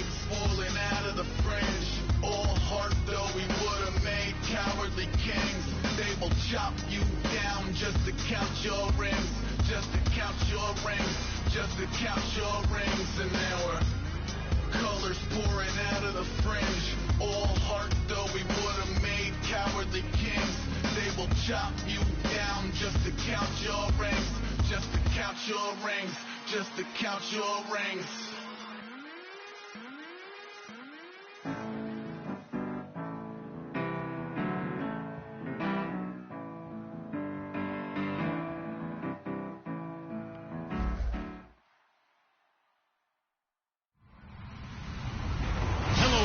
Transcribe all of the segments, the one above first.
grapes falling out of the fringe. All heart though we would have made cowardly kings. They will chop you down just to count your rings. Just to count your rings. Just to count your rings. And there were colors pouring out of the fringe. All heart though we would have made cowardly kings. They will chop you down just to count your rings. Just to count your rings. Just to count your rings.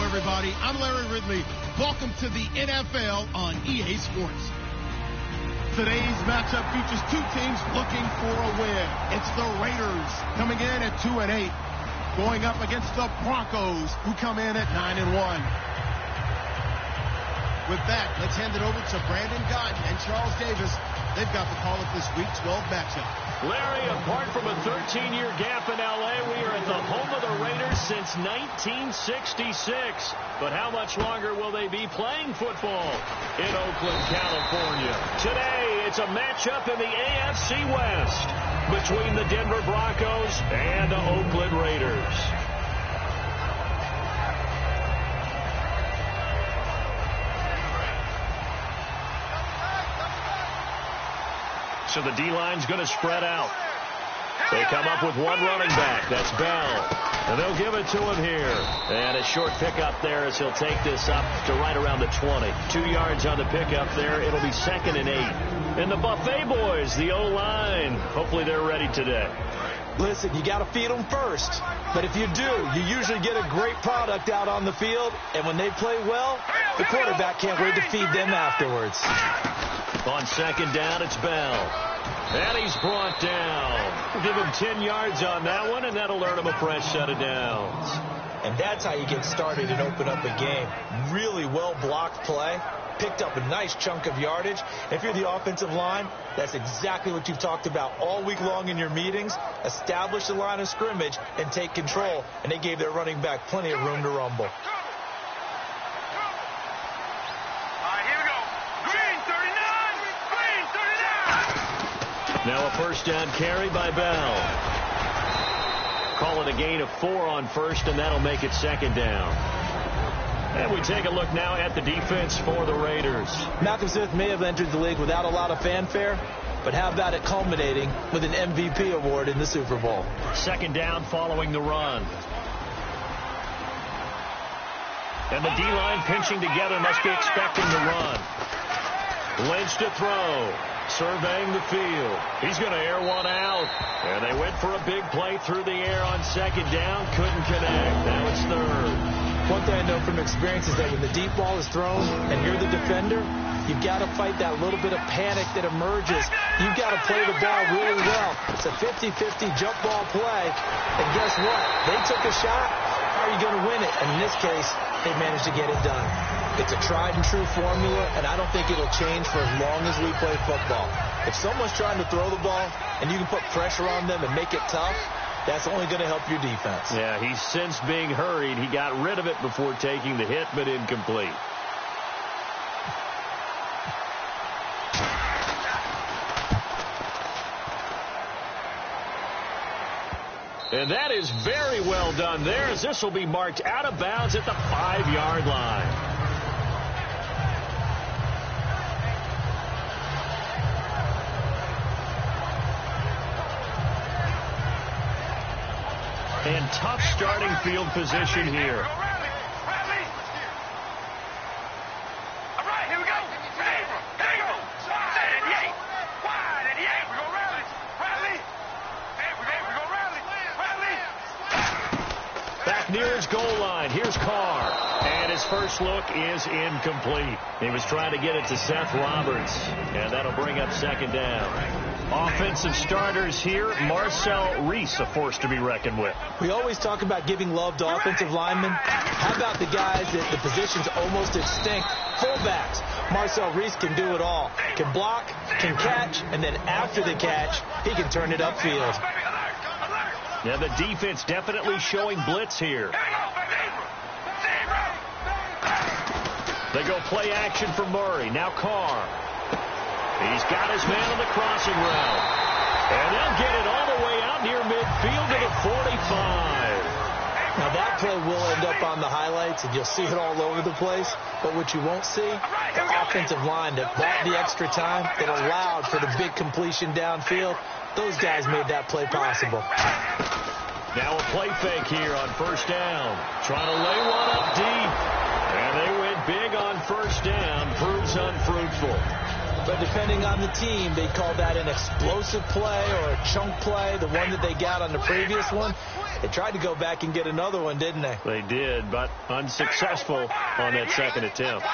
Everybody, I'm Larry Ridley. Welcome to the NFL on EA Sports. Today's matchup features two teams looking for a win. It's the Raiders coming in at 2-8, going up against the Broncos, who come in at 9-1. With that, let's hand it over to Brandon Godden and Charles Davis. They've got the call of this Week 12 matchup. Larry, apart from a 13-year gap in L.A., we are at the home of the Raiders since 1966. But how much longer will they be playing football in Oakland, California? Today, it's a matchup in the AFC West between the Denver Broncos and the Oakland Raiders. So the D-line's going to spread out. They come up with one running back. That's Bell. And they'll give it to him here. And a short pickup there as he'll take this up to right around the 20. 2 yards on the pickup there. It'll be 2nd and 8. And the Buffet boys, the O-line, hopefully they're ready today. Listen, you got to feed them first. But if you do, you usually get a great product out on the field. And when they play well, the quarterback can't wait to feed them afterwards. On 2nd down, it's Bell. And he's brought down. We'll give him 10 yards on that one, and that'll earn him a fresh set of downs. And that's how you get started and open up a game. Really well-blocked play. Picked up a nice chunk of yardage. If you're the offensive line, that's exactly what you've talked about all week long in your meetings. Establish the line of scrimmage and take control. And they gave their running back plenty of room to rumble. Now a first down carry by Bell. Call it a gain of 4 on first, and that'll make it 2nd down. And we take a look now at the defense for the Raiders. Malcolm Smith may have entered the league without a lot of fanfare, but how about it culminating with an MVP award in the Super Bowl? 2nd down following the run. And the D-line pinching together, must be expecting the run. Lynch to throw. Surveying the field. He's going to air one out. And they went for a big play through the air on 2nd down. Couldn't connect. Now it's 3rd. One thing I know from experience is that when the deep ball is thrown and you're the defender, you've got to fight that little bit of panic that emerges. You've got to play the ball really well. It's a 50-50 jump ball play. And guess what? They took a shot. How are you going to win it? And in this case, they managed to get it done. It's a tried-and-true formula, and I don't think it'll change for as long as we play football. If someone's trying to throw the ball and you can put pressure on them and make it tough, that's only going to help your defense. Yeah, he's since being hurried. He got rid of it before taking the hit, but incomplete. And that is very well done there, as this will be marked out of bounds at the 5-yard line. And tough starting field position here. Back near his goal line. Here's Carr. And his first look is incomplete. He was trying to get it to Seth Roberts. And that'll bring up 2nd down. Offensive starters here. Marcel Reese, a force to be reckoned with. We always talk about giving love to offensive linemen. How about the guys that the position's almost extinct? Fullbacks. Marcel Reese can do it all. Can block, can catch, and then after the catch, he can turn it upfield. Yeah, the defense definitely showing blitz here. They go play action for Murray. Now Carr. He's got his man on the crossing route. And they'll get it all the way out near midfield to the 45. Now that play will end up on the highlights, and you'll see it all over the place. But what you won't see, the offensive line that bought the extra time, that allowed for the big completion downfield, those guys made that play possible. Now a play fake here on first down. Trying to lay one up deep. And they went big on first down. Proves unfruitful. But depending on the team, they call that an explosive play or a chunk play, the one that they got on the previous one. They tried to go back and get another one, didn't they? They did, but unsuccessful on that second attempt.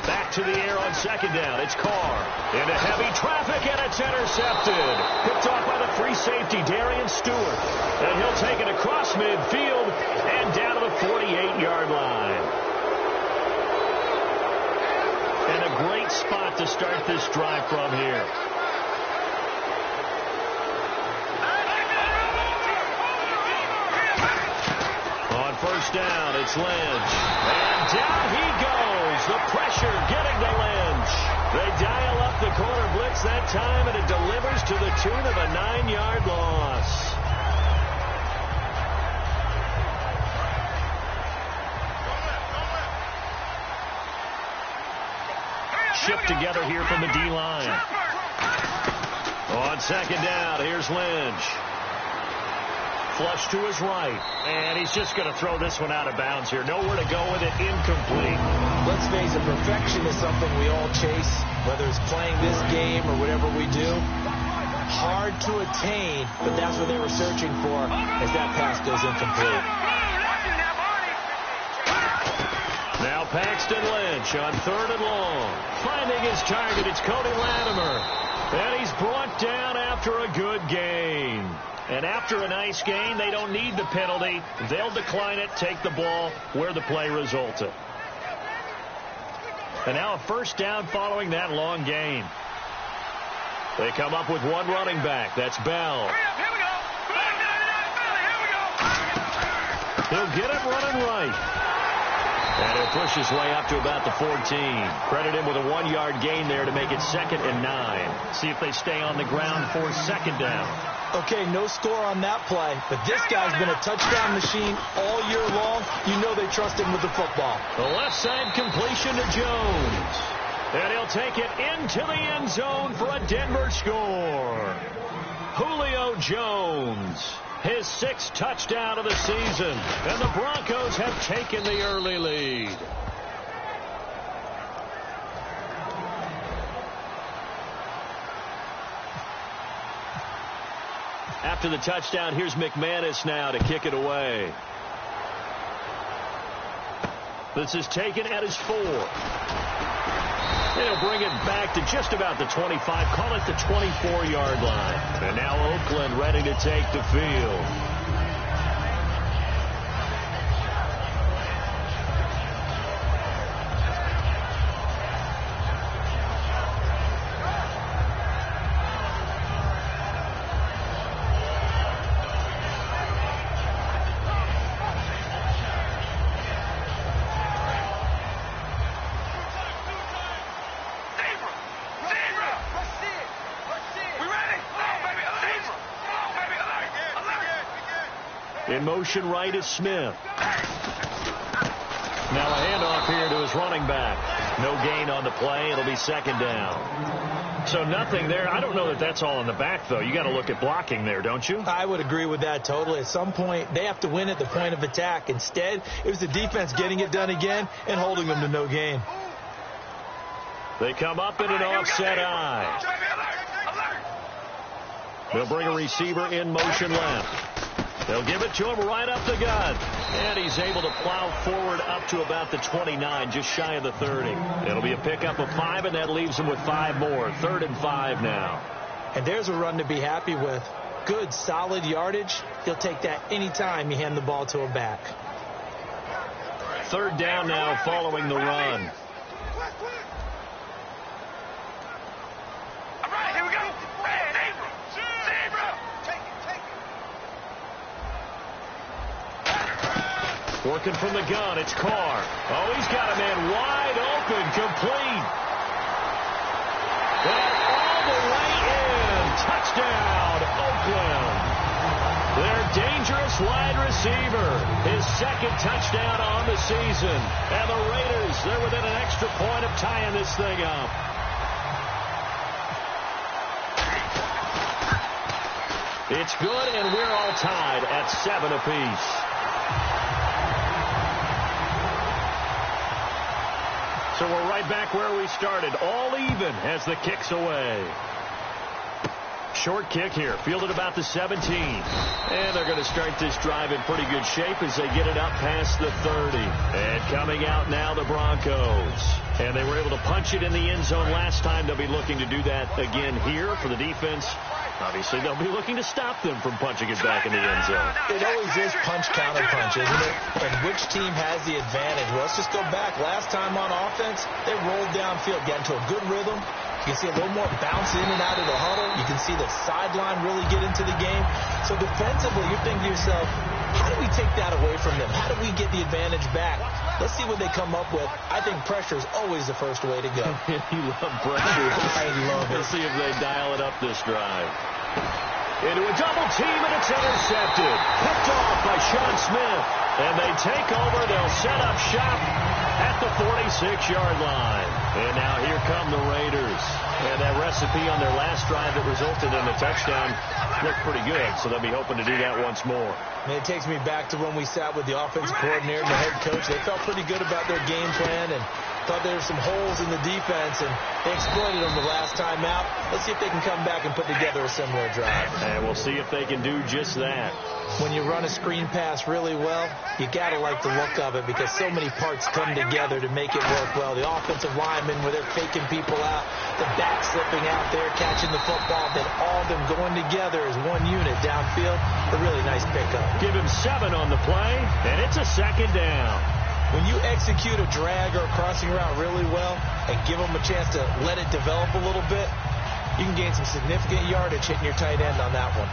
Back to the air on second down. It's Carr. Into heavy traffic, and it's intercepted. Picked off by the free safety, Darian Stewart. And he'll take it across midfield and down to the 48-yard line. And a great spot to start this drive from here. On first down, it's Lynch. And down he goes. The pressure getting to Lynch. They dial up the corner blitz that time, and it delivers to the tune of a 9-yard loss. Shift together here from the D-line. On second down, here's Lynch. Flush to his right. And he's just going to throw this one out of bounds here. Nowhere to go with it. Incomplete. Let's face it, perfection is something we all chase, whether it's playing this game or whatever we do. Hard to attain, but that's what they were searching for as that pass goes incomplete. Now Paxton Lynch on third and long. Finding his target, it's Cody Latimer. And he's brought down after a good game. And after a nice game, they don't need the penalty. They'll decline it, take the ball where the play resulted. And now a first down following that long gain. They come up with one running back. That's Bell. He'll get it running right. And he'll push his way up to about the 14. Credit him with a 1-yard gain there to make it 2nd and 9. See if they stay on the ground for second down. Okay, no score on that play, but this guy's been a touchdown machine all year long. You know they trust him with the football. The left side completion to Jones. And he'll take it into the end zone for a Denver score. Julio Jones, his 6th touchdown of the season. And the Broncos have taken the early lead. After the touchdown, here's McManus now to kick it away. This is taken at his 4. They'll bring it back to just about the 25, call it the 24-yard line. And now Oakland ready to take the field. In motion right is Smith. Now a handoff here to his running back. No gain on the play. It'll be second down. So nothing there. I don't know that that's all in the back, though. You got to look at blocking there, don't you? I would agree with that totally. At some point, they have to win at the point of attack. Instead, it was the defense getting it done again and holding them to no gain. They come up in an offset eye. They'll bring a receiver in motion left. They'll give it to him right up the gut. And he's able to plow forward up to about the 29, just shy of the 30. It'll be a pickup of 5, and that leaves him with 5 more. 3rd and 5 now. And there's a run to be happy with. Good, solid yardage. He'll take that any time you hand the ball to a back. 3rd down now following the run. Working from the gun, it's Carr. Oh, he's got a man wide open, complete. And all the way in. Touchdown, Oakland. Their dangerous wide receiver. His second touchdown on the season. And the Raiders, they're within an extra point of tying this thing up. It's good, and we're all tied at 7 apiece. So we're right back where we started, all even as the kick's away. Short kick here, fielded about the 17. And they're going to start this drive in pretty good shape as they get it up past the 30. And coming out now, the Broncos. And they were able to punch it in the end zone last time. They'll be looking to do that again here for the defense. Obviously, they'll be looking to stop them from punching it back in the end zone. It always is punch-counter-punch, isn't it? And which team has the advantage? Well, let's just go back. Last time on offense, they rolled downfield, got into a good rhythm. You can see a little more bounce in and out of the huddle. You can see the sideline really get into the game. So defensively, you're thinking to yourself, how do we take that away from them? How do we get the advantage back? Let's see what they come up with. I think pressure is always the first way to go. You love pressure. I love it. Let's see if they dial it up this drive. Into a double team, and it's intercepted. Picked off by Sean Smith. And they take over. They'll set up shop at the 46-yard line. And now here come the Raiders. And that recipe on their last drive that resulted in a touchdown looked pretty good, so they'll be hoping to do that once more. And it takes me back to when we sat with the offensive coordinator and the head coach. They felt pretty good about their game plan and thought there were some holes in the defense, and they exploited them the last time out. Let's see if they can come back and put together a similar drive. And we'll see if they can do just that. When you run a screen pass really well, you got to like the look of it because so many parts come together to make it work well. The offensive linemen, where they're faking people out, the back slipping out there, catching the football, then all of them going together as one unit downfield. A really nice pickup. Give him 7 on the play, and it's a second down. When you execute a drag or a crossing route really well and give them a chance to let it develop a little bit, you can gain some significant yardage hitting your tight end on that one.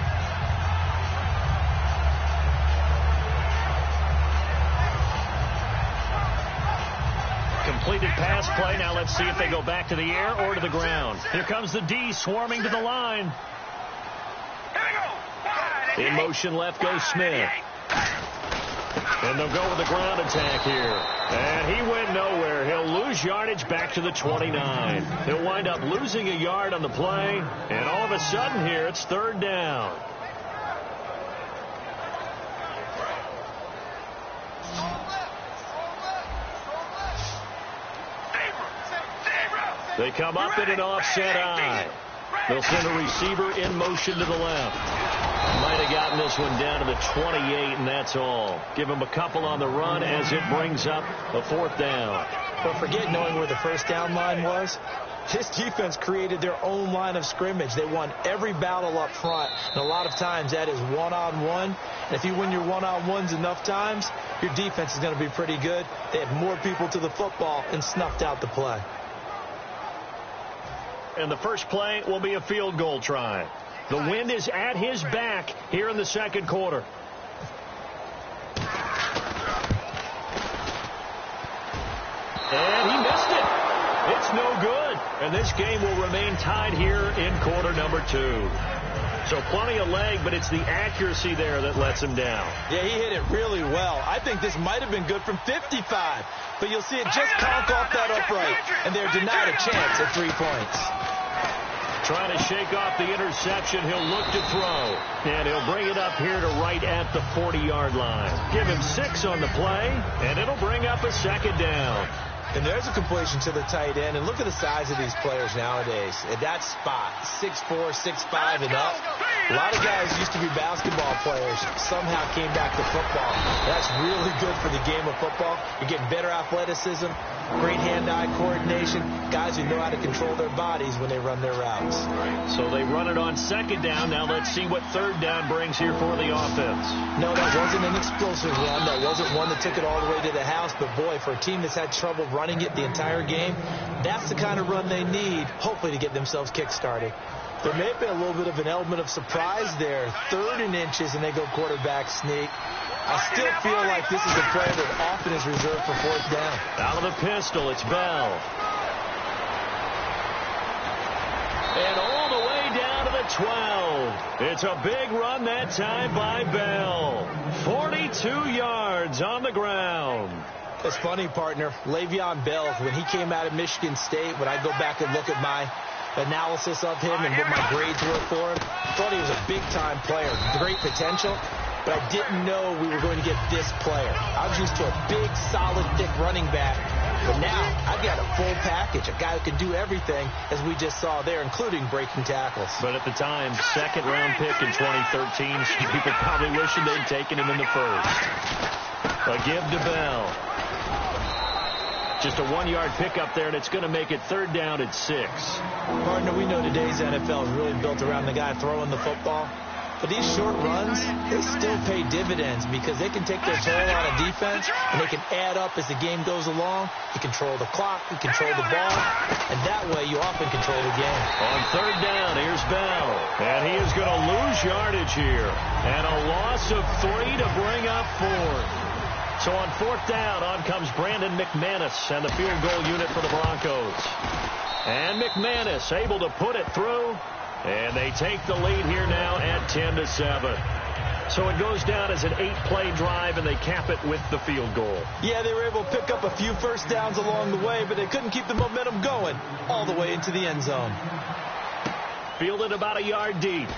Completed pass play. Now let's see if they go back to the air or to the ground. Here comes the D swarming to the line. In motion left goes Smith. And they'll go with the ground attack here. And he went nowhere. He'll lose yardage back to the 29. He'll wind up losing a yard on the play. And all of a sudden here, it's 3rd down. They come up in an offset eye. They'll send a receiver in motion to the left. Might have gotten this one down to the 28, and that's all. Give him a couple on the run as it brings up a 4th down. Don't forget knowing where the first down line was. This defense created their own line of scrimmage. They won every battle up front, and a lot of times that is one-on-one. And if you win your one-on-ones enough times, your defense is going to be pretty good. They had more people to the football and snuffed out the play. And the first play will be a field goal try. The wind is at his back here in the second quarter. And he missed it. It's no good. And this game will remain tied here in quarter number 2. So plenty of leg, but it's the accuracy there that lets him down. Yeah, he hit it really well. I think this might have been good from 55. But you'll see it just conk off that upright. And they're denied a chance at 3 points. Trying to shake off the interception. He'll look to throw. And he'll bring it up here to right at the 40-yard line. Give him 6 on the play, and it'll bring up a 2nd down. And there's a completion to the tight end. And look at the size of these players nowadays. At that spot, 6'4", 6'5", and up. A lot of guys used to be basketball players, somehow came back to football. That's really good for the game of football. You're getting better athleticism, great hand-eye coordination, guys who know how to control their bodies when they run their routes. So they run it on 2nd down. Now let's see what 3rd down brings here for the offense. No, that wasn't an explosive run. That wasn't one that took it all the way to the house. But, boy, for a team that's had trouble running it the entire game, that's the kind of run they need, hopefully, to get themselves kick-started. There may have been a little bit of an element of surprise there. 3rd and inches, and they go quarterback sneak. I still feel like this is a play that often is reserved for 4th down. Out of the pistol, it's Bell. And all the way down to the 12. It's a big run that time by Bell. 42 yards on the ground. It's funny, partner. Le'Veon Bell, when he came out of Michigan State, when I go back and look at my analysis of him and what my grades were for him, I thought he was a big-time player, great potential, but I didn't know we were going to get this player. I was used to a big, solid, thick running back, but now I've got a full package, a guy who can do everything, as we just saw there, including breaking tackles. But at the time, 2nd-round pick in 2013, people probably wishing they'd taken him in the 1st. A give to Bell. Just a 1-yard pickup there, and it's going to make it 3rd down at 6. Partner, we know today's NFL is really built around the guy throwing the football. But these short runs, they still pay dividends because they can take their toll on a defense, and they can add up as the game goes along. You control the clock, you control the ball, and that way you often control the game. On 3rd down, here's Bell. And he is going to lose yardage here. And a loss of 3 to bring up 4th. So on 4th down, on comes Brandon McManus and the field goal unit for the Broncos. And McManus able to put it through. And they take the lead here now at 10-7. So it goes down as an 8-play drive, and they cap it with the field goal. Yeah, they were able to pick up a few first downs along the way, but they couldn't keep the momentum going all the way into the end zone. Fielded about a yard deep.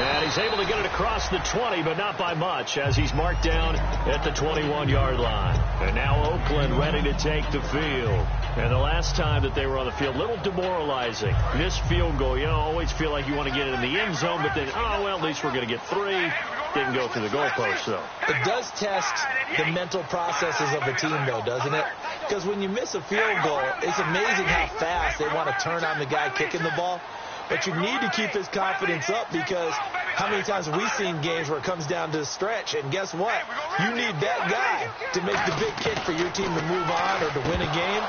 And he's able to get it across the 20, but not by much, as he's marked down at the 21-yard line. And now Oakland ready to take the field. And the last time that they were on the field, a little demoralizing. Missed field goal, always feel like you want to get it in the end zone, but then, at least we're going to get 3. Didn't go through the goalpost, though. It does test the mental processes of a team, though, doesn't it? Because when you miss a field goal, it's amazing how fast they want to turn on the guy kicking the ball. But you need to keep his confidence up, because how many times have we seen games where it comes down to the stretch? And guess what? You need that guy to make the big kick for your team to move on or to win a game.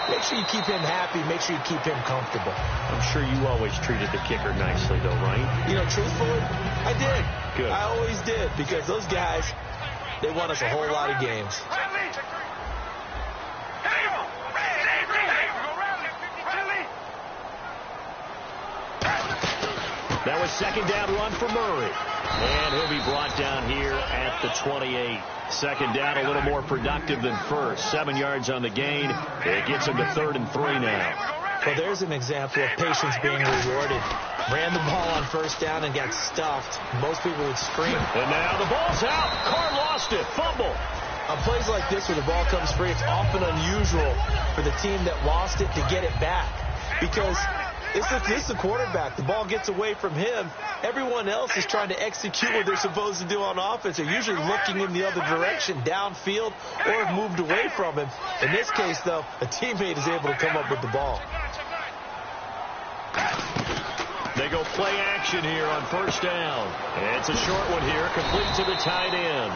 Make sure you keep him happy. Make sure you keep him comfortable. I'm sure you always treated the kicker nicely, though, right? Truthfully, I did. Good. I always did, because those guys, they won us a whole lot of games. That was 2nd down run for Murray. And he'll be brought down here at the 28. 2nd down, a little more productive than 1st. 7 yards on the gain. It gets him to 3rd and 3 now. Well, there's an example of patience being rewarded. Ran the ball on 1st down and got stuffed. Most people would scream. And now the ball's out. Carr lost it. Fumble. On plays like this where the ball comes free, it's often unusual for the team that lost it to get it back. Because this is the quarterback. The ball gets away from him. Everyone else is trying to execute what they're supposed to do on offense. They're usually looking in the other direction, downfield, or have moved away from him. In this case, though, a teammate is able to come up with the ball. They go play action here on 1st down. It's a short one here, complete to the tight end.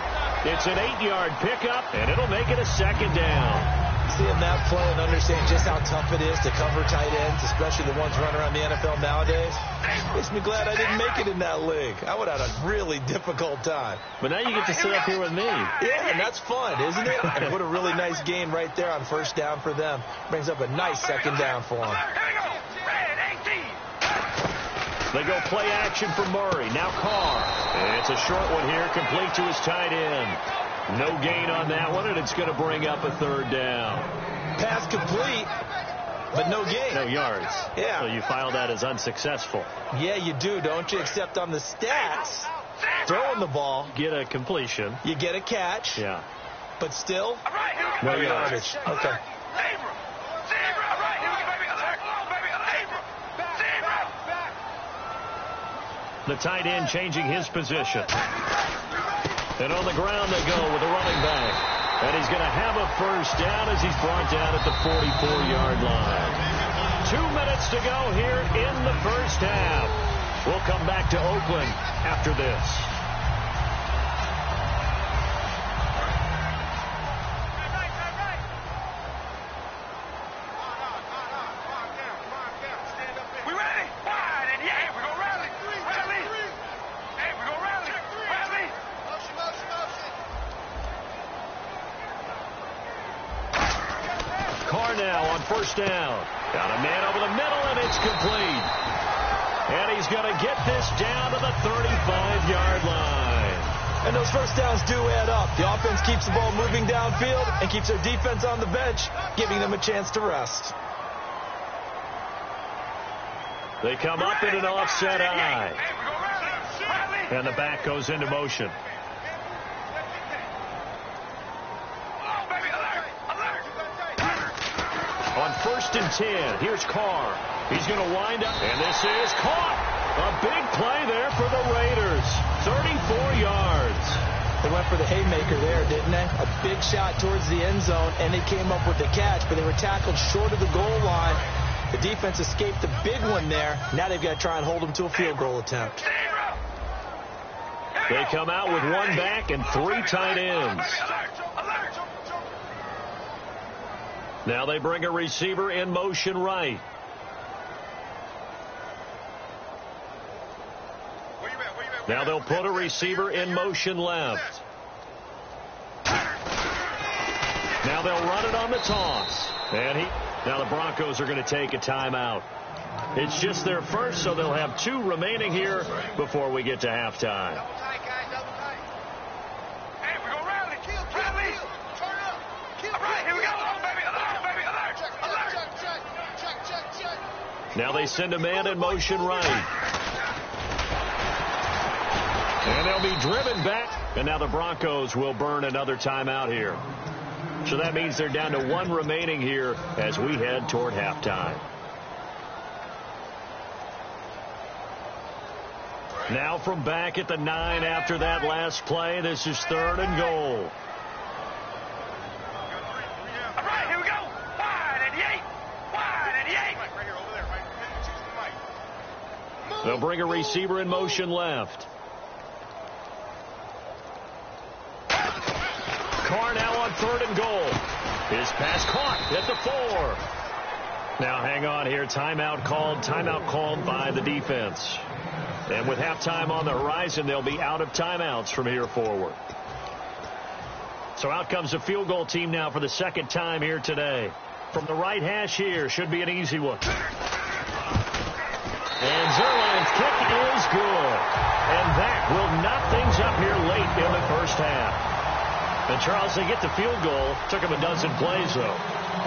It's an 8-yard pickup, and it'll make it a 2nd down. Seeing that play and understand just how tough it is to cover tight ends, especially the ones running around the NFL nowadays, makes me glad I didn't make it in that league. I would have had a really difficult time. But now you get to sit up here with me. Yeah, and that's fun, isn't it? And what a really nice gain right there on 1st down for them. Brings up a nice 2nd down for them. They go play action for Murray. Now Carr. And it's a short one here, complete to his tight end. No gain on that one, and it's going to bring up a 3rd down. Pass complete, but no gain. No yards. Yeah. So you file that as unsuccessful. Yeah, you do, don't you? Except on the stats, throwing the ball. Get a completion. You get a catch. Yeah. But still, no yardage. Okay. The tight end changing his position. And on the ground they go with the running back. And he's going to have a 1st down as he's brought down at the 44-yard line. 2 minutes to go here in the 1st half. We'll come back to Oakland after this. Stand up. on first down. Got a man over the middle, and it's complete. And he's going to get this down to the 35-yard line. And those first downs do add up. The offense keeps the ball moving downfield and keeps their defense on the bench, giving them a chance to rest. They come up in an offset eye. And the back goes into motion. On 1st and 10, here's Carr. He's going to wind up, and this is caught. A big play there for the Raiders. 34 yards. They went for the haymaker there, didn't they? A big shot towards the end zone, and they came up with the catch, but they were tackled short of the goal line. The defense escaped the big one there. Now they've got to try and hold them to a field goal attempt. They come out with one back and 3 tight ends. Now they bring a receiver in motion right. Now they'll put a receiver in motion left. Now they'll run it on the toss. Now the Broncos are going to take a timeout. It's just their first, so they'll have 2 remaining here before we get to halftime. Double tight, guys, double tight. Hey, we're going to rally. Kill. Turn up. Kill. All right, here we go. Alert, baby. Alert. Check. Now they send a man in motion right. And they'll be driven back. And now the Broncos will burn another timeout here. So that means they're down to 1 remaining here as we head toward halftime. Now from back at the 9 after that last play, this is 3rd and goal. All right, here we go. Wide at the 8. Right here, over there, right. They'll bring a receiver in motion left. Carr now on 3rd and goal. His pass caught at the 4. Now hang on here. Timeout called by the defense. And with halftime on the horizon, they'll be out of timeouts from here forward. So out comes the field goal team now for the 2nd time here today. From the right hash here, should be an easy one. And Zerline's kick is good. And that will knock things up here late in the first half. And Charles, they get the field goal. Took them a dozen plays, though.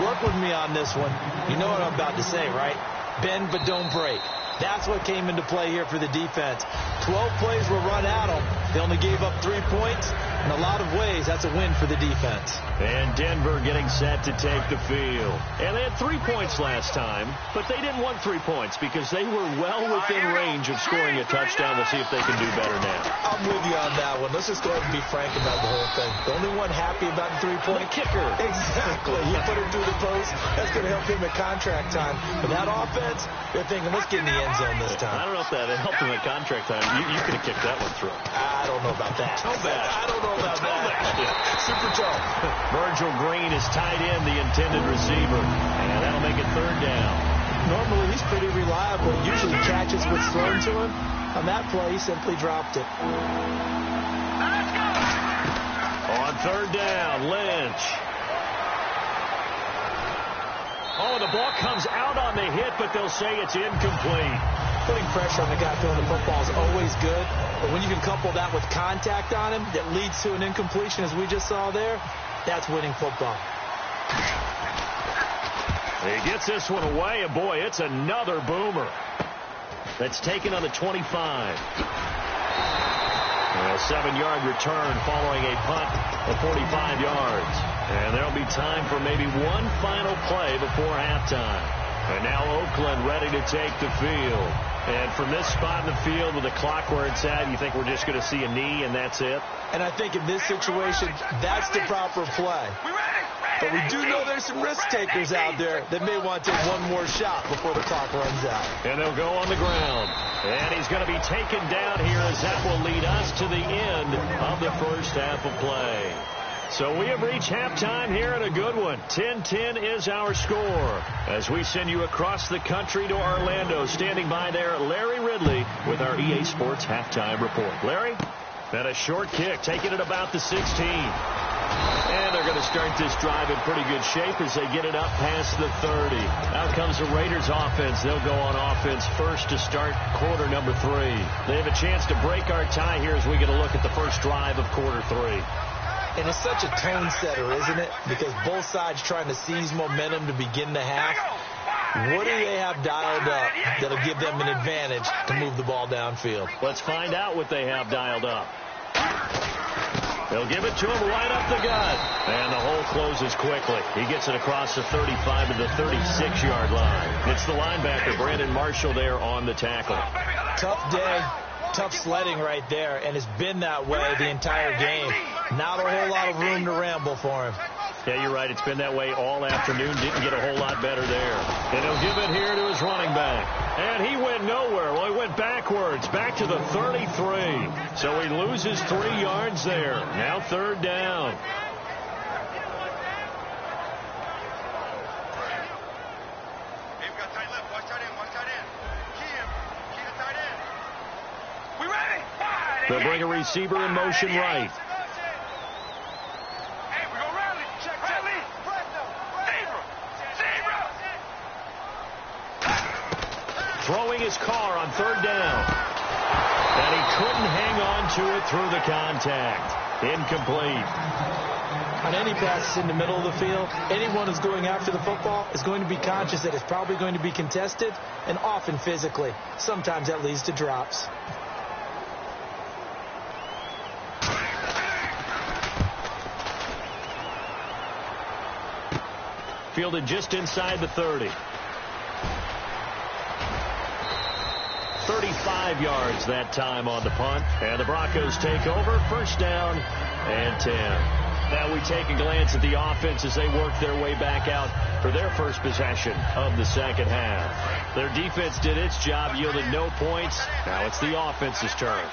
Work with me on this one. You know what I'm about to say, right? Bend but don't break. That's what came into play here for the defense. 12 plays were run at them. They only gave up 3 points. In a lot of ways, that's a win for the defense. And Denver getting set to take the field. And they had 3 points last time, but they didn't want 3 points because they were well within range of scoring a touchdown. We'll see if they can do better now. I'm with you on that one. Let's just go ahead and be frank about the whole thing. The only one happy about the 3-point kicker. Exactly. He put him through the post. That's going to help him at contract time. But that offense, they're thinking, let's get in the end zone this time. I don't know if that helped him at contract time. You could have kicked that one through. I don't know about that. How bad? I don't know about that. Super tough. Virgil Green is tied in, the intended receiver. And that'll make it 3rd down. Normally, he's pretty reliable. Usually catches what's thrown to him. On that play, he simply dropped it. On 3rd down, Lynch. Oh, the ball comes out on the hit, but they'll say it's incomplete. Putting pressure on the guy throwing the football is always good, but when you can couple that with contact on him that leads to an incompletion, as we just saw there, that's winning football. He gets this one away, and boy, it's another boomer. That's taken on the 25. A 7-yard return following a punt of 45 yards. And there'll be time for maybe one final play before halftime. And now Oakland ready to take the field. And from this spot in the field with the clock where it's at, you think we're just going to see a knee and that's it? And I think in this situation, that's the proper play. But we do know there's some risk takers out there that may want to take one more shot before the clock runs out. And they'll go on the ground. And he's going to be taken down here as that will lead us to the end of the first half of play. So we have reached halftime here and a good one. 10-10 is our score as we send you across the country to Orlando. Standing by there, Larry Ridley with our EA Sports halftime report. Larry, and a short kick, taking it about the 16. And they're going to start this drive in pretty good shape as they get it up past the 30. Out comes the Raiders offense. They'll go on offense first to start quarter number 3. They have a chance to break our tie here as we get a look at the first drive of quarter 3. And it's such a tone setter, isn't it? Because both sides trying to seize momentum to begin the half. What do they have dialed up that'll give them an advantage to move the ball downfield? Let's find out what they have dialed up. They'll give it to him right up the gut. And the hole closes quickly. He gets it across the 35 to the 36-yard line. It's the linebacker, Brandon Marshall, there on the tackle. Tough day. Tough sledding right there, and it's been that way the entire game. Not a whole lot of room to ramble for him. Yeah, you're right. It's been that way all afternoon. Didn't get a whole lot better there. And he'll give it here to his running back. And he went nowhere. Well, he went backwards, back to the 33. So he loses 3 yards there. Now third down. They'll bring a receiver in motion right. Hey, we go rally. Check, rally. Zebra. Throwing his car on third down. And he couldn't hang on to it through the contact. Incomplete. On any passes in the middle of the field, anyone who's going after the football is going to be conscious that it's probably going to be contested, and often physically. Sometimes that leads to drops. Fielded just inside the 30. 35 yards that time on the punt. And the Broncos take over. First down and 10. Now we take a glance at the offense as they work their way back out for their first possession of the second half. Their defense did its job, yielded no points. Now it's the offense's turn.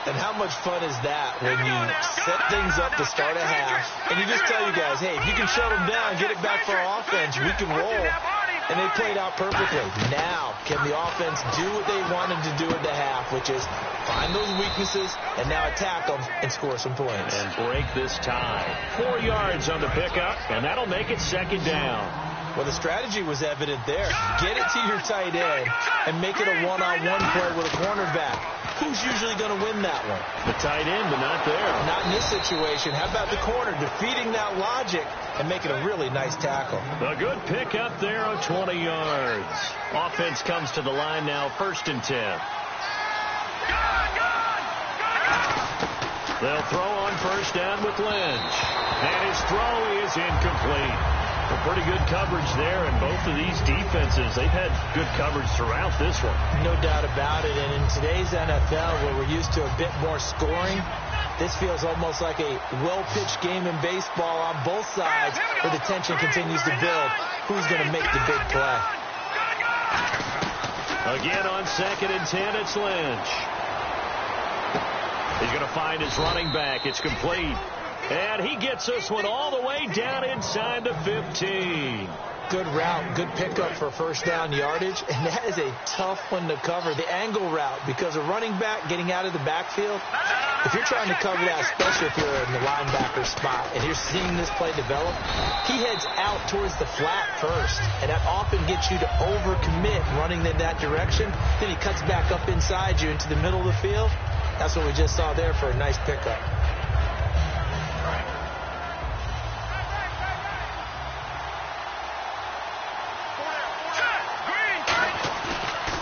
And how much fun is that when you set things up to start a half, and you just tell you guys, hey, if you can shut them down, get it back for our offense, we can roll. And they played out perfectly. Now, can the offense do what they wanted to do at the half, which is find those weaknesses and now attack them and score some points. And break this tie. 4 yards on the pickup, and that'll make it second down. Well, the strategy was evident there. Get it to your tight end and make it a one-on-one play with a cornerback. Who's usually going to win that one? The tight end, but not there. Not in this situation. How about the corner defeating that logic and making a really nice tackle? A good pick up there on 20 yards. Offense comes to the line now, first and 10. They'll throw on first down with Lynch. And his throw is incomplete. A pretty good coverage there, and both of these defenses, they've had good coverage throughout this one. No doubt about it, and in today's NFL, where we're used to a bit more scoring, this feels almost like a well-pitched game in baseball on both sides, where the tension continues to build. Who's going to make the big play? Again on second and 10, it's Lynch. He's going to find his running back. It's complete. And he gets this one all the way down inside the 15. Good route, good pickup for first down yardage, and that is a tough one to cover. The angle route, because a running back getting out of the backfield, if you're trying to cover that, especially if you're in the linebacker spot, and you're seeing this play develop, he heads out towards the flat first, and that often gets you to overcommit running in that direction. Then he cuts back up inside you into the middle of the field. That's what we just saw there for a nice pickup.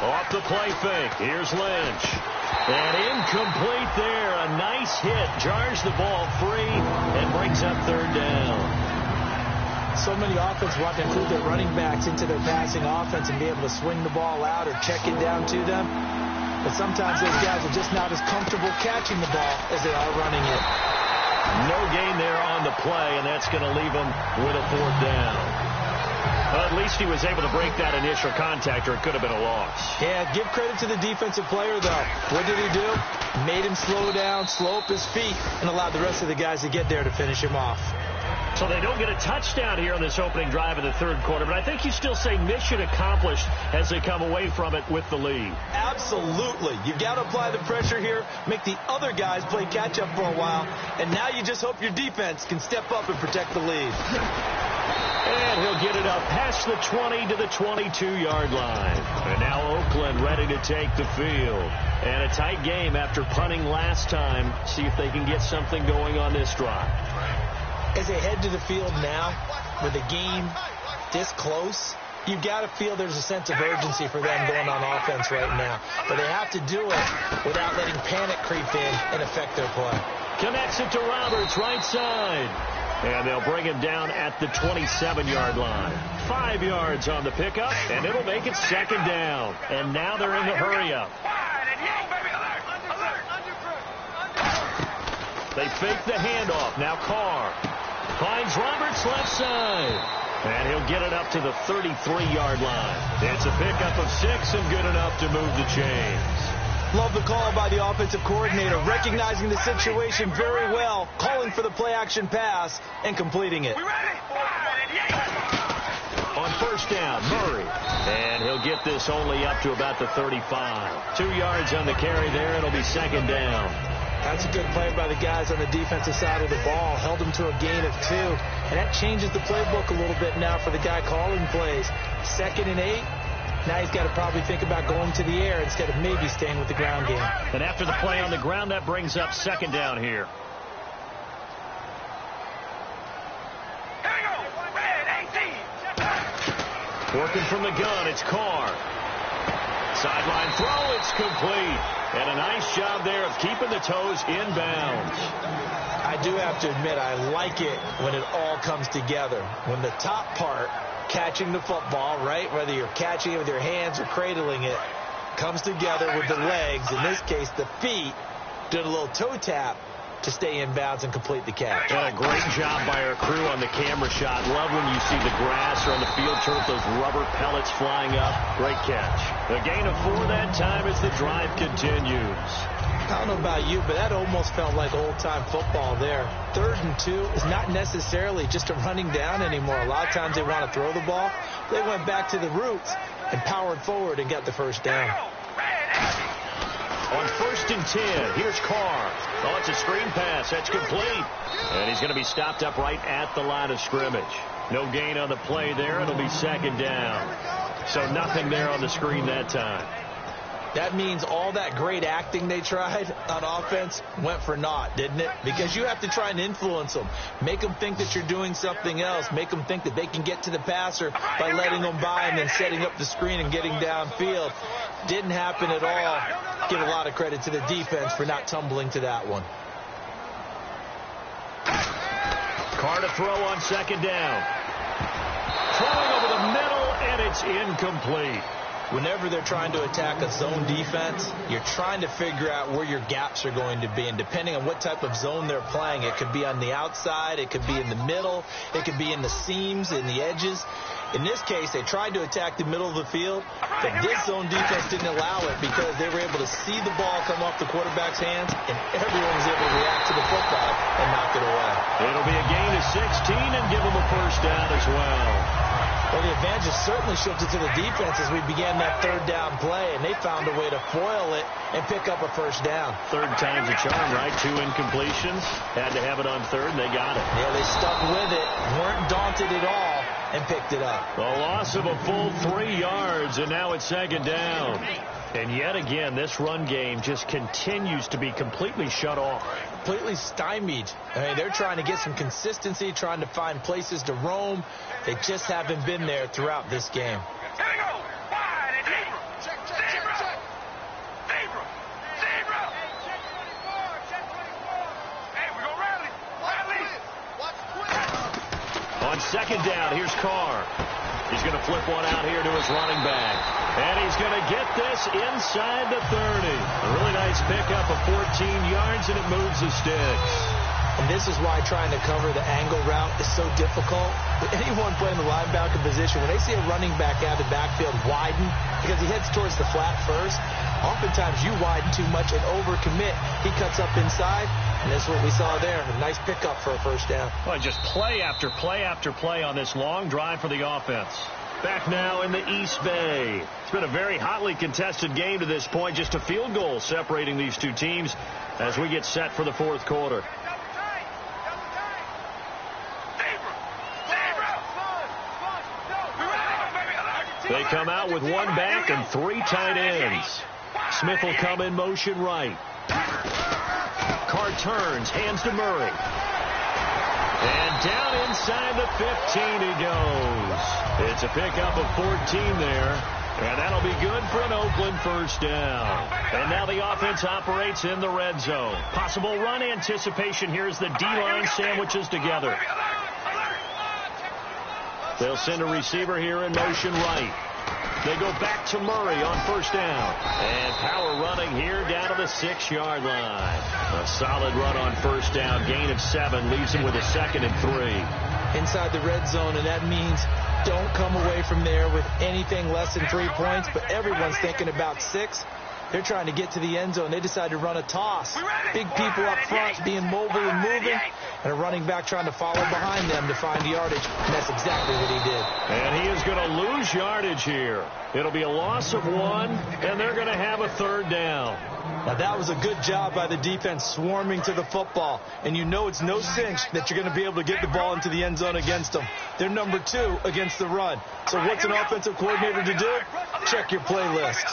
Off the play fake. Here's Lynch. And incomplete there. A nice hit. Jars the ball free and brings up third down. So many offenses want to include their running backs into their passing offense and be able to swing the ball out or check it down to them. But sometimes those guys are just not as comfortable catching the ball as they are running it. No gain there on the play, and that's going to leave them with a fourth down. Well, at least he was able to break that initial contact, or it could have been a loss. Yeah, give credit to the defensive player, though. What did he do? Made him slow down, slow up his feet, and allowed the rest of the guys to get there to finish him off. So they don't get a touchdown here on this opening drive in the third quarter, but I think you still say mission accomplished as they come away from it with the lead. Absolutely. You've got to apply the pressure here, make the other guys play catch-up for a while, and now you just hope your defense can step up and protect the lead. And he'll get it up past the 20 to the 22-yard line. And now Oakland ready to take the field. And a tight game after punting last time. See if they can get something going on this drive. As they head to the field now, with the game this close, you've got to feel there's a sense of urgency for them going on offense right now. But they have to do it without letting panic creep in and affect their play. Connects it to Roberts, right side. And they'll bring him down at the 27-yard line. 5 yards on the pickup, and it'll make it second down. And now they're in the hurry-up. They fake the handoff. Now Carr finds Roberts left side. And he'll get it up to the 33-yard line. It's a pickup of 6 and good enough to move the chains. Love the call by the offensive coordinator, recognizing the situation very well, calling for the play-action pass, and completing it. On first down, Murray. And he'll get this only up to about the 35. 2 yards on the carry there. It'll be second down. That's a good play by the guys on the defensive side of the ball. Held them to a gain of 2. And that changes the playbook a little bit now for the guy calling plays. 2nd and 8. Now he's got to probably think about going to the air instead of maybe staying with the ground game. And after the play on the ground, that brings up second down here. Working from the gun, it's Carr. Sideline throw, it's complete. And a nice job there of keeping the toes inbounds. I do have to admit, I like it when it all comes together. When the top part, catching the football, right, whether you're catching it with your hands or cradling it, comes together with the legs, in this case the feet, doing a little toe tap to stay in bounds and complete the catch. And a great job by our crew on the camera shot. Love when you see the grass or on the field turf, those rubber pellets flying up. Great catch. A gain of 4 that time as the drive continues. I don't know about you, but that almost felt like old-time football there. 3rd and 2 is not necessarily just a running down anymore. A lot of times they want to throw the ball. They went back to the roots and powered forward and got the first down. On 1st and 10, here's Carr. Oh, it's a screen pass. That's complete. And he's going to be stopped up right at the line of scrimmage. No gain on the play there. It'll be second down. So nothing there on the screen that time. That means all that great acting they tried on offense went for naught, didn't it? Because you have to try and influence them. Make them think that you're doing something else. Make them think that they can get to the passer by letting them by and then setting up the screen and getting downfield. Didn't happen at all. Give a lot of credit to the defense for not tumbling to that one. Carr to throw on second down. Throwing over the middle, and it's incomplete. Whenever they're trying to attack a zone defense, you're trying to figure out where your gaps are going to be. And depending on what type of zone they're playing, it could be on the outside, it could be in the middle, it could be in the seams, in the edges. In this case, they tried to attack the middle of the field, but this zone defense didn't allow it because they were able to see the ball come off the quarterback's hands, and everyone was able to react to the football and knock it away. It'll be a gain of 16 and give them a first down as well. Well, the advantage has certainly shifted to the defense as we began that 3rd down play, and they found a way to foil it and pick up a first down. 3rd time's a charm, right? 2 incompletions. Had to have it on 3rd, and they got it. Yeah, they stuck with it, weren't daunted at all, and picked it up. A loss of a full 3 yards, and now it's second down. And yet again, this run game just continues to be completely shut off. Completely stymied. I mean, they're trying to get some consistency, trying to find places to roam. They just haven't been there throughout this game. Here we go. Wide and deep. Check. Zebra. Check 24. Hey, we're going to rally. Watch quick. On second down, here's Carr. He's going to flip one out here to his running back. And he's going to get this inside the 30. A really nice pickup of 14 yards, and it moves the sticks. And this is why trying to cover the angle route is so difficult. Anyone playing the linebacker position, when they see a running back out of the backfield widen, because he heads towards the flat first, Oftentimes you widen too much and overcommit. He cuts up inside, and that's what we saw there. A nice pickup for a first down. Well, just play after play after play on this long drive for the offense. Back now in the East Bay. It's been a very hotly contested game to this point. Just a field goal separating these two teams as we get set for the fourth quarter. They come out with one back and three tight ends. Smith will come in motion right. Carr turns, hands to Murray. And down inside the 15 he goes. It's a pickup of 14 there. And that'll be good for an Oakland first down. And now the offense operates in the red zone. Possible run anticipation here as the D-line sandwiches together. They'll send a receiver here in motion right. They go back to Murray on first down. And power running here down to the 6-yard line. A solid run on first down. Gain of 7 leaves him with a 2nd and 3. Inside the red zone, and that means don't come away from there with anything less than 3 points. But everyone's thinking about 6. They're trying to get to the end zone. They decide to run a toss. Big people up front being mobile and moving. And a running back trying to follow behind them to find yardage. And that's exactly what he did. And he is going to lose yardage here. It'll be a loss of 1, and they're going to have a 3rd down. Now, that was a good job by the defense swarming to the football. And you know it's no cinch that you're going to be able to get the ball into the end zone against them. They're number 2 against the run. So what's an offensive coordinator to do? Check your playlist.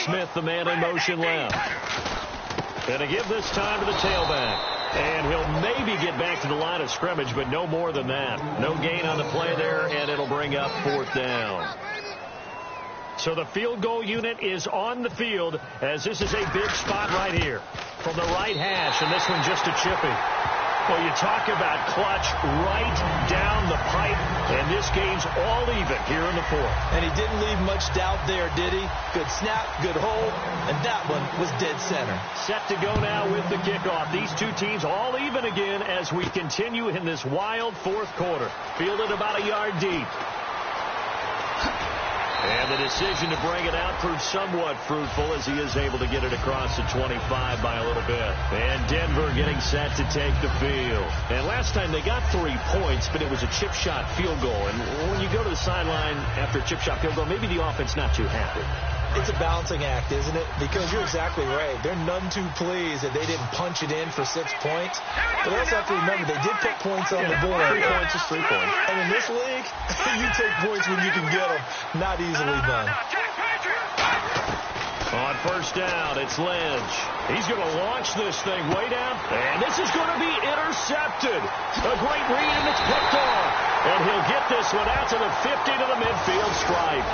Smith, the man in motion left. Going to give this time to the tailback. And he'll maybe get back to the line of scrimmage, but no more than that. No gain on the play there, and it'll bring up 4th down. So the field goal unit is on the field as this is a big spot right here from the right hash, and this one just a chippy. Well, you talk about clutch right down the pipe, and this game's all even here in the 4th. And he didn't leave much doubt there, did he? Good snap, good hold, and that one was dead center. Set to go now with the kickoff. These two teams all even again as we continue in this wild 4th quarter. Fielded about a yard deep. And the decision to bring it out proved somewhat fruitful as he is able to get it across the 25 by a little bit. And Denver getting set to take the field. And last time they got 3 points, but it was a chip shot field goal. And when you go to the sideline after a chip shot field goal, maybe the offense not too happy. It's a balancing act, isn't it? Because you're exactly right. They're none too pleased that they didn't punch it in for 6 points. But they also have to remember they did put points on the board. 3 points is 3 points. And in this league, you take points when you can get them. Not easily done. On first down, it's Lynch. He's going to launch this thing way down. And this is going to be intercepted. A great read, and it's picked off. And he'll get this one out to the 50 to the midfield stripe.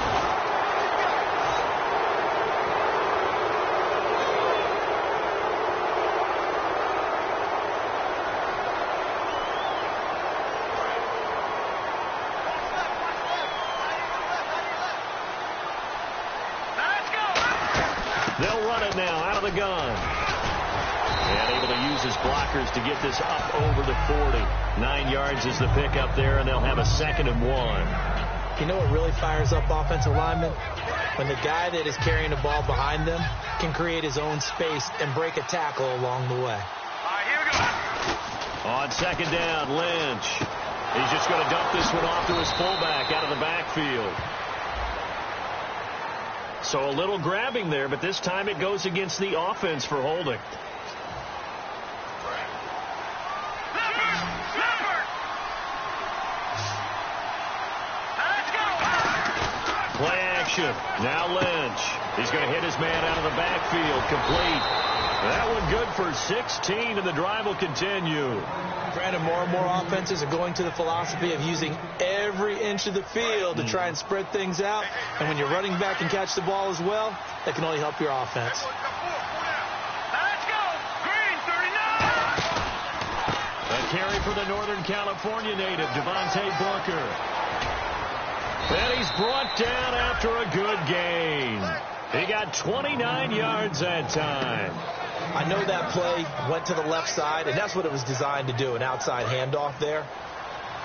They'll run it now out of the gun. And able to use his blockers to get this up over the 40. 9 yards is the pickup there, and they'll have a 2nd and 1. You know what really fires up offensive linemen? When the guy that is carrying the ball behind them can create his own space and break a tackle along the way. All right, here we go. On 2nd down, Lynch. He's just going to dump this one off to his fullback out of the backfield. So a little grabbing there, but this time it goes against the offense for holding. Play action. Now Lynch. He's going to hit his man out of the backfield. Complete. That one good for 16, and the drive will continue. Granted, more and more offenses are going to the philosophy of using every inch of the field to try and spread things out. And when you're running back and catch the ball as well, that can only help your offense. Let's go. Green, 39. A carry for the Northern California native, Devontae Booker. And he's brought down after a good gain. He got 29 yards that time. I know that play went to the left side, and that's what it was designed to do, an outside handoff there.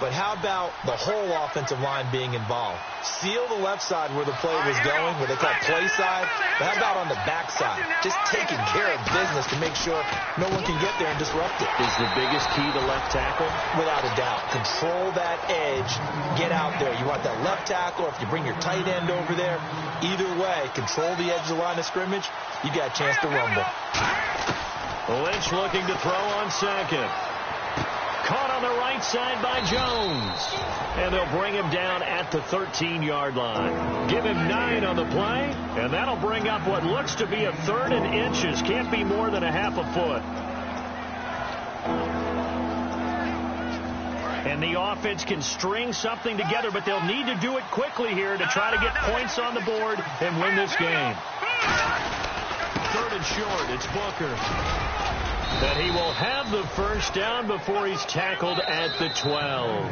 but how about the whole offensive line being involved? Seal the left side where the play was going, what they call play side, but how about on the back side? Just taking care of business to make sure no one can get there and disrupt it. Is the biggest key to left tackle? Without a doubt. Control that edge. Get out there. You want that left tackle, if you bring your tight end over there, either way, control the edge of the line of scrimmage, you got a chance to rumble. Lynch looking to throw on second. Caught on the right side by Jones. And they'll bring him down at the 13-yard line. Give him 9 on the play, and that'll bring up what looks to be a 3rd and inches. Can't be more than a half a foot. And the offense can string something together, but they'll need to do it quickly here to try to get points on the board and win this game. 3rd and short, it's Booker. And he will have the first down before he's tackled at the 12.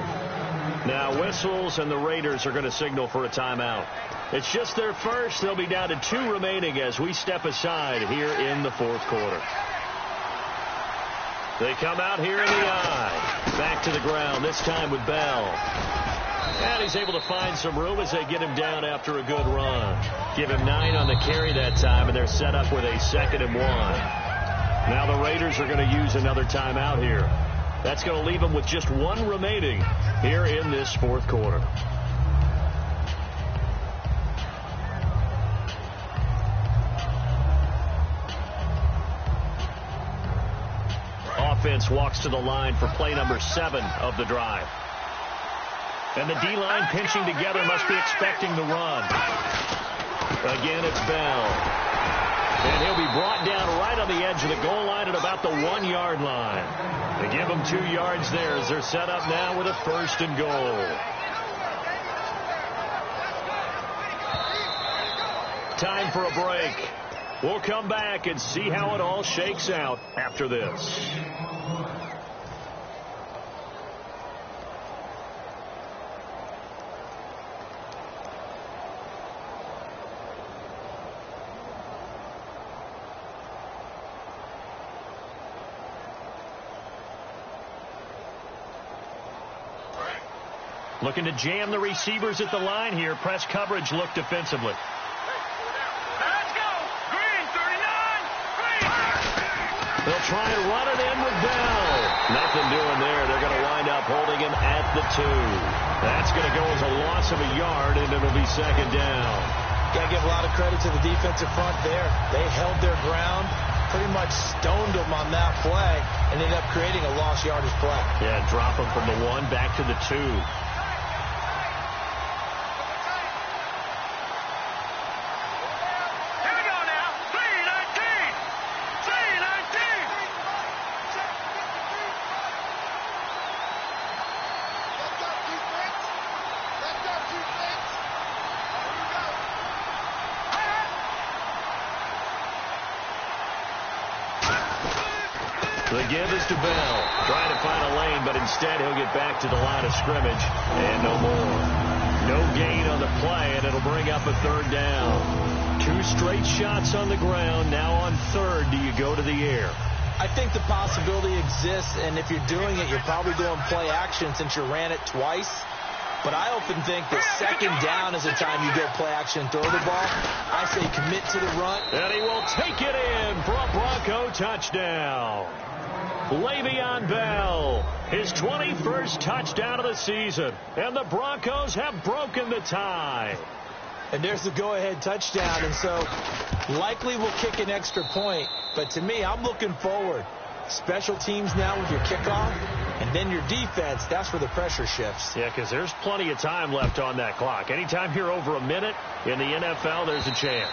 Now whistles, and the Raiders are going to signal for a timeout. It's just their first. They'll be down to 2 remaining as we step aside here in the 4th quarter. They come out here in the eye. Back to the ground, this time with Bell. And he's able to find some room as they get him down after a good run. Give him 9 on the carry that time, and they're set up with a 2nd and 1. Now the Raiders are going to use another timeout here. That's going to leave them with just 1 remaining here in this 4th quarter. Offense walks to the line for play number 7 of the drive. And the D-line pinching together must be expecting the run. Again, it's Bell. And he'll be brought down right on the edge of the goal line at about the 1-yard line. They give him 2 yards there as they're set up now with a 1st and goal. Time for a break. We'll come back and see how it all shakes out after this. Looking to jam the receivers at the line here. Press coverage look defensively. Let's go. Green, 39. Green. They'll try and run it in with Bell. Nothing doing there. They're going to wind up holding him at the 2. That's going to go as a loss of a yard, and it'll be 2nd down. Got to give a lot of credit to the defensive front there. They held their ground, pretty much stoned them on that play, and ended up creating a lost yardage play. Yeah, drop him from the 1 back to the 2. The give is to Bell. Trying to find a lane, but instead he'll get back to the line of scrimmage. And no more. No gain on the play, and it'll bring up a 3rd down. 2 straight shots on the ground. Now on 3rd, do you go to the air? I think the possibility exists, and if you're doing it, you're probably doing play action since you ran it twice. But I often think that 2nd down is the time you go play action and throw the ball. I say commit to the run. And he will take it in for a Bronco touchdown. Le'Veon Bell, his 21st touchdown of the season. And the Broncos have broken the tie. And there's the go-ahead touchdown. And so likely we'll kick an extra point. But to me, I'm looking forward. Special teams now with your kickoff, and then your defense, that's where the pressure shifts. Yeah, because there's plenty of time left on that clock. Anytime you're over a minute in the NFL, there's a chance.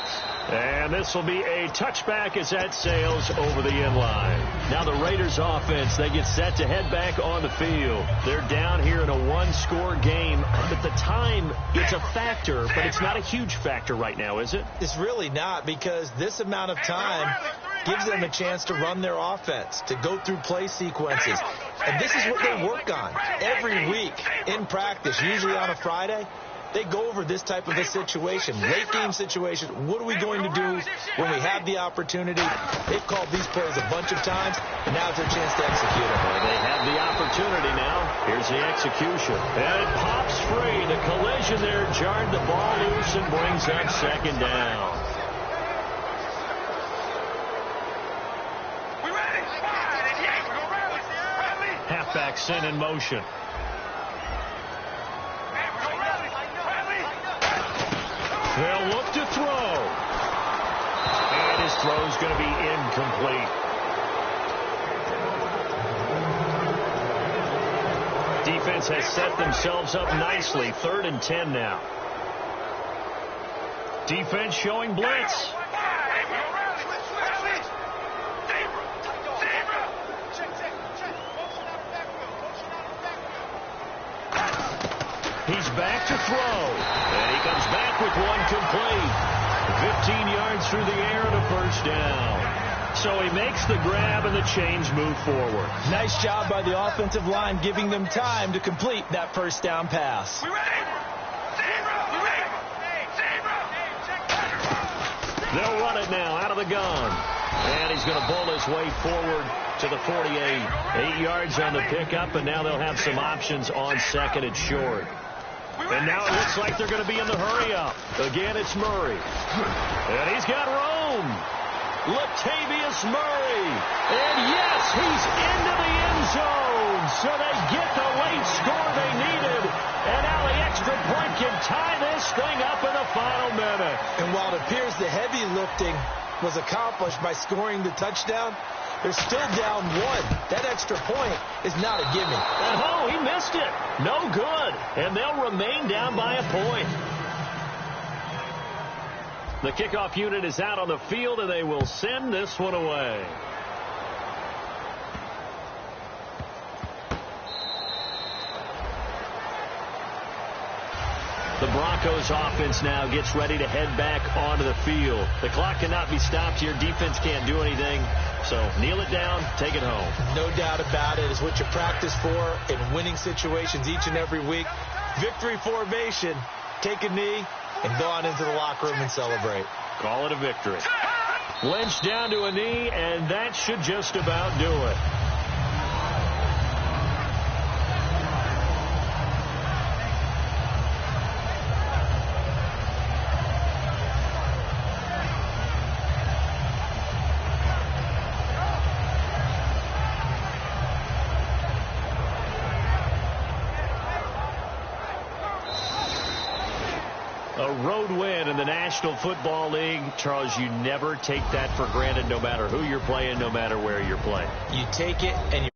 And this will be a touchback as that sails over the end line. Now the Raiders offense, they get set to head back on the field. They're down here in a 1-score game. But the time, it's a factor, but it's not a huge factor right now, is it? It's really not, because this amount of time gives them a chance to run their offense, to go through play sequences. And this is what they work on every week in practice, usually on a Friday. they go over this type of a situation, late game situation. What are we going to do when we have the opportunity? They've called these plays a bunch of times, and now it's their chance to execute it. Well, they have the opportunity now. Here's the execution. And it pops free. The collision there jarred the ball loose and brings up second down. We ready? Yeah, we're going to rally. Halfback sent in motion. They'll look to throw. And his throw's going to be incomplete. Defense has set themselves up nicely. 3rd and 10 now. Defense showing blitz. He's back to throw. And he comes back with one complete. 15 yards through the air and a first down. So he makes the grab and the chains move forward. Nice job by the offensive line giving them time to complete that first down pass. We ready? They'll run it now out of the gun. And he's going to bull his way forward to the 48. 8 yards on the pickup, and now they'll have some options on 2nd and short. And now it looks like they're going to be in the hurry-up. Again, it's Murray. And he's got room. Latavius Murray. And yes, he's into the end zone. So they get the late score they needed. And now the extra point can tie this thing up in the final minute. And while it appears the heavy lifting was accomplished by scoring the touchdown, they're still down 1. That extra point is not a gimme. And oh, he missed it. No good. And they'll remain down by a point. The kickoff unit is out on the field, and they will send this one away. The Broncos offense now gets ready to head back onto the field. The clock cannot be stopped here. Defense can't do anything. So kneel it down, take it home. No doubt about it. It's what you practice for in winning situations each and every week. Victory formation. Take a knee and go on into the locker room and celebrate. Call it a victory. Lynch down to a knee, and that should just about do it. A road win in the National Football League. Charles, you never take that for granted, no matter who you're playing, no matter where you're playing. You take it and you